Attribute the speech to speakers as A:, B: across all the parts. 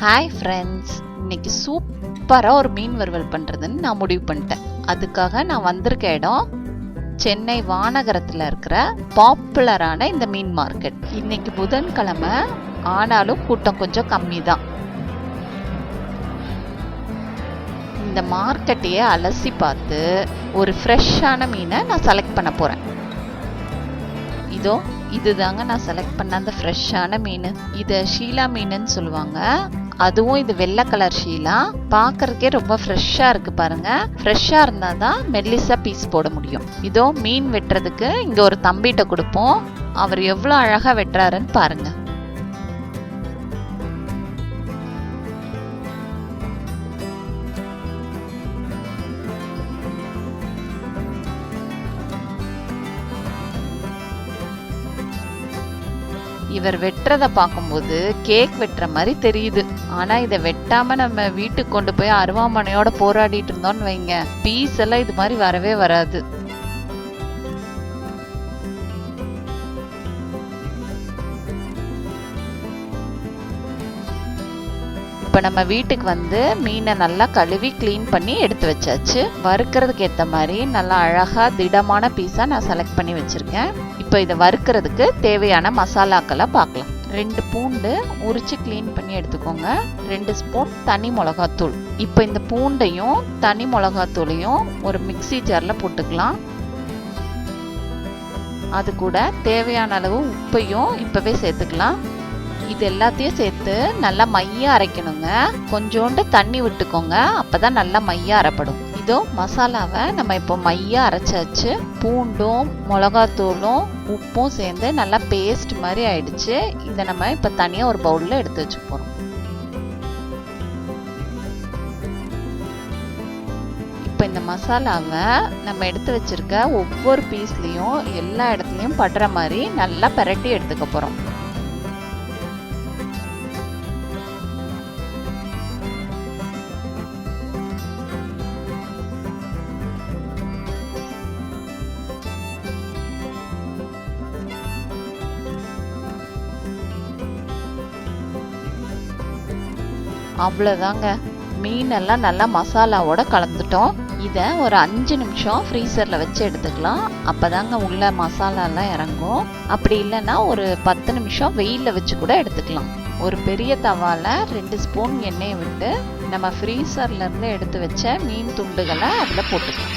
A: Hi friends, இன்னைக்கு சூப்பராக ஒரு மீன் வறுவல் பண்ணுறதுன்னு நான் முடிவு பண்ணிட்டேன். அதுக்காக நான் வந்திருக்க இடம் சென்னை வானகரத்தில் இருக்கிற பாப்புலரான இந்த மீன் மார்க்கெட். இன்னைக்கு புதன்கிழமை ஆனாலும் கூட்டம் கொஞ்சம் கம்மி தான். இந்த மார்க்கெட்டையே அலசி பார்த்து ஒரு ஃப்ரெஷ்ஷான மீனை நான் செலக்ட் பண்ண போகிறேன். இதுதாங்க நான் செலக்ட் பண்ண அந்த ஃப்ரெஷ்ஷான மீன். இதை ஷீலா மீனுன்னு சொல்லுவாங்க. அதுவும் இது வெள்ளை கலர் ஷீலா. பார்க்கறதுக்கே ரொம்ப ஃப்ரெஷ்ஷாக இருக்கு பாருங்க. ஃப்ரெஷ்ஷாக இருந்தால் தான் மெல்லிசா பீஸ் போட முடியும். மீன் வெட்டுறதுக்கு இங்கே ஒரு தம்பிகிட்ட கொடுப்போம். அவர் எவ்வளோ அழகாக வெட்டுறாருன்னு பாருங்க. இவர் வெட்டுறத பார்க்கும்போது கேக் வெட்டுற மாதிரி தெரியுது. ஆனா இதை வெட்டாம நம்ம வீட்டுக்கு கொண்டு போய் அருவாமனையோட போராடிட்டு இருந்தோம்னு வைங்க, பீஸ் எல்லாம் இது மாதிரி வரவே வராது. இப்போ நம்ம வீட்டுக்கு வந்து மீனை நல்லா கழுவி க்ளீன் பண்ணி எடுத்து வச்சாச்சு. வறுக்கிறதுக்கு ஏற்ற மாதிரி நல்லா அழகா திடமான பீஸா நான் செலக்ட் பண்ணி வச்சிருக்கேன். இப்போ இதை வறுக்கிறதுக்கு தேவையான மசாலாக்களை பார்க்கலாம். 2 பூண்டு உரிச்சு க்ளீன் பண்ணி எடுத்துக்கோங்க. 2 ஸ்பூன் தனி மிளகாத்தூள். இப்போ இந்த பூண்டையும் தனி மிளகாத்தூளையும் ஒரு மிக்ஸி ஜாரில் போட்டுக்கலாம். அது கூட தேவையான அளவு உப்பையும் இப்பவே சேர்த்துக்கலாம். இது எல்லாத்தையும் சேர்த்து நல்லா மையா அரைக்கணுங்க. கொஞ்சோண்டு தண்ணி விட்டுக்கோங்க, அப்பதான் நல்லா மையா அரைப்படும். மசாலாவை நம்ம இப்போ மையா அரைச்சாச்சு. பூண்டும் மிளகாத்தூளும் உப்பும் சேர்ந்து நல்லா பேஸ்ட் மாதிரி ஆயிடுச்சு. இதை நம்ம இப்போ தனியா ஒரு பவுல்ல எடுத்து வச்சு போறோம். இப்போ இந்த மசாலாவை நம்ம எடுத்து வச்சிருக்க ஒவ்வொரு பீஸ்லயும் எல்லா இடத்துலயும் படுற மாதிரி நல்லா பிரட்டி எடுத்துக்க போறோம். அவ்வளோதாங்க, மீனெல்லாம் நல்லா மசாலாவோட கலந்துட்டோம். இதை ஒரு 5 நிமிஷம் ஃப்ரீசரில் வச்சு எடுத்துக்கலாம். அப்போதாங்க உள்ள மசாலாலாம் இறங்கும். அப்படி இல்லைன்னா ஒரு 10 நிமிஷம் வெயிலில் வச்சு கூட எடுத்துக்கலாம். ஒரு பெரிய தவாவில் 2 ஸ்பூன் எண்ணெயை விட்டு நம்ம ஃப்ரீசர்லேருந்து எடுத்து வச்ச மீன் துண்டுகளை அதில் போட்டுக்கலாம்.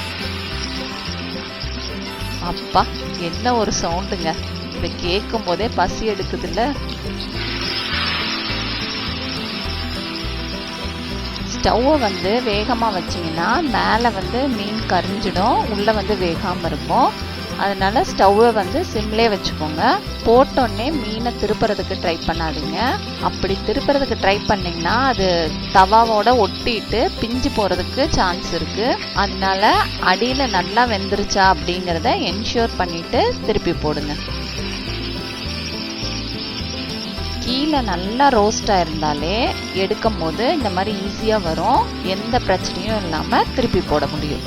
A: அப்பா, என்ன ஒரு சவுண்டுங்க! இதை கேட்கும் போதே பசி எடுக்குதுல்ல. ஸ்டவ்வை வந்து வேகமாக வச்சிங்கன்னா மேலே வந்து மீன் கரிஞ்சிடும், உள்ளே வந்து வேகாமல் இருக்கும். அதனால ஸ்டவ்வை வந்து சிம்லே வச்சுக்கோங்க. போட்டோடனே மீனை திருப்புறதுக்கு ட்ரை பண்ணாதீங்க. அப்படி திருப்புறதுக்கு ட்ரை பண்ணிங்கன்னா அது தவாவோட ஒட்டிட்டு பிஞ்சு போகிறதுக்கு சான்ஸ் இருக்குது. அதனால அடியில் நல்லா வெந்துருச்சா அப்படிங்கிறத என்ஷூர் பண்ணிவிட்டு திருப்பி போடுங்க. கீழே நல்லா ரோஸ்டாக இருந்தாலே எடுக்கும் போது இந்த மாதிரி ஈஸியாக வரும். எந்த பிரச்சனையும் இல்லாமல் திருப்பி போட முடியும்.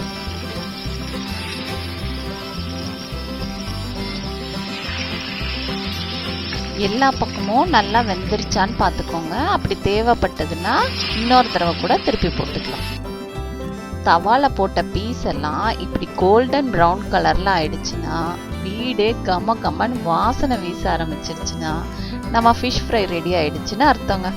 A: எல்லா பக்கமும் நல்லா வெந்துருச்சான்னு பார்த்துக்கோங்க. அப்படி தேவைப்பட்டதுன்னா இன்னொரு தடவை கூட திருப்பி போட்டுக்கலாம். தவால போட்ட பீஸ் எல்லாம் இப்படி கோல்டன் ப்ரௌன் கலர்ல ஆயிடுச்சுன்னா, வீடே கம கமன்னு வாசனை வீச ஆரம்பிச்சிருச்சுன்னா நம்ம ஃபிஷ் ஃப்ரை ரெடி ஆயிடுச்சுன்னு அர்த்தங்க.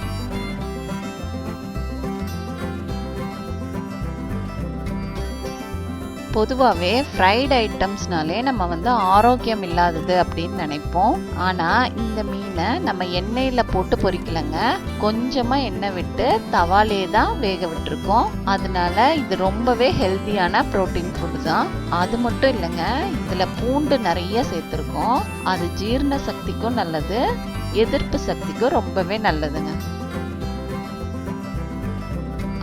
A: பொதுவாகவே ஃப்ரைட் ஐட்டம்ஸ்னாலே நம்ம வந்து ஆரோக்கியம் இல்லாதது அப்படின்னு நினைப்போம். ஆனால் இந்த மீனை நம்ம எண்ணெயில் போட்டு பொரிக்கலைங்க. கொஞ்சமாக எண்ணெய் விட்டு தவாலே தான் வேக விட்டுருக்கோம். அதனால இது ரொம்பவே ஹெல்த்தியான ப்ரோட்டீன் ஃபுட் தான். அது மட்டும் இல்லைங்க, இதில் பூண்டு நிறைய சேர்த்துருக்கோம். அது ஜீரண சக்திக்கும் நல்லது, எதிர்ப்பு சக்திக்கும் ரொம்பவே நல்லதுங்க.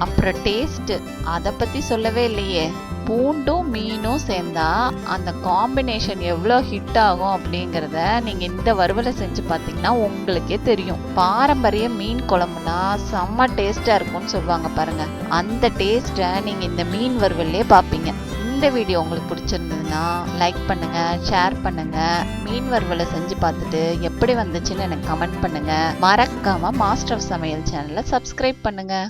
A: அப்புறம் டேஸ்ட், அதை பற்றி சொல்லவே இல்லையே. பூண்டும் மீனும் சேர்ந்தா அந்த காம்பினேஷன் எவ்வளோ ஹிட் ஆகும் அப்படிங்கிறத நீங்கள் இந்த வறுவலை செஞ்சு பார்த்தீங்கன்னா உங்களுக்கே தெரியும். பாரம்பரிய மீன் குழம்புனா செம்ம டேஸ்ட்டாக இருக்கும்னு சொல்லுவாங்க பாருங்க. அந்த டேஸ்ட்டை நீங்கள் இந்த மீன் வறுவல்லே பார்ப்பீங்க. இந்த வீடியோ உங்களுக்கு பிடிச்சிருந்ததுன்னா லைக் பண்ணுங்க, ஷேர் பண்ணுங்க, மீன் வறுவலை செஞ்சு பார்த்துட்டு எப்படி வந்துச்சுன்னு எனக்கு கமெண்ட் பண்ணுங்க. மறக்காம மாஸ்டர் ஆஃப் சமையல் சேனலை சப்ஸ்கிரைப் பண்ணுங்க.